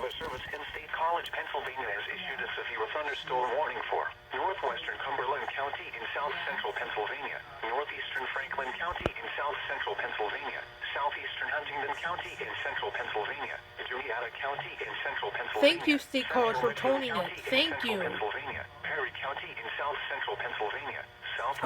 Weather Service in State College, Pennsylvania has issued a severe thunderstorm warning for northwestern Cumberland County in south-central Pennsylvania, northeastern Franklin County in south-central Pennsylvania, southeastern Huntingdon County in central Pennsylvania, Juliana County in central Pennsylvania. Thank you, State College, for toning it. Thank you. Pennsylvania, Perry County in south-central Pennsylvania,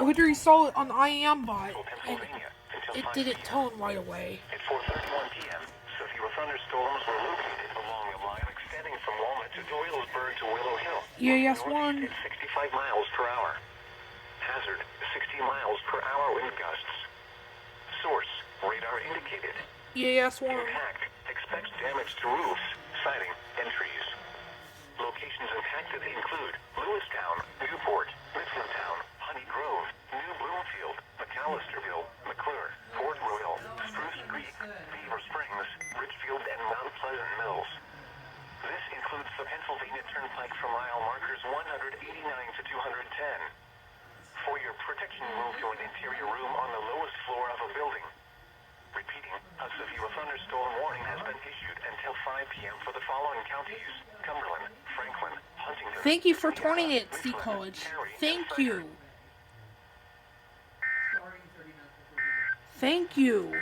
I literally saw it on IAM bot, and Pennsylvania it didn't tone right away. At 4:31 p.m., severe thunderstorms were located along a line extending from Walnut to Doylesburg to Willow Hill. EAS 1. At 65 miles per hour. Hazard, 60 miles per hour wind gusts. Source, radar indicated. EAS 1. Impact, expects damage to roofs, siding, and trees. Locations impacted include Lewistown, Newport, Mifflintown, Honey Grove, New Bloomfield, McAllisterville, McClure, Fort Royal, Spruce Creek, Beaver Springs, Richfield, and Mount Pleasant Mills. This includes the Pennsylvania Turnpike from mile markers 189 to 210. For your protection, move to an interior room on the lowest floor of a building. Repeating, a severe thunderstorm warning has been issued until 5 p.m. for the following counties: Cumberland, Franklin, Huntingdon. Thank you for toning it, State College. Thank you. Thank you.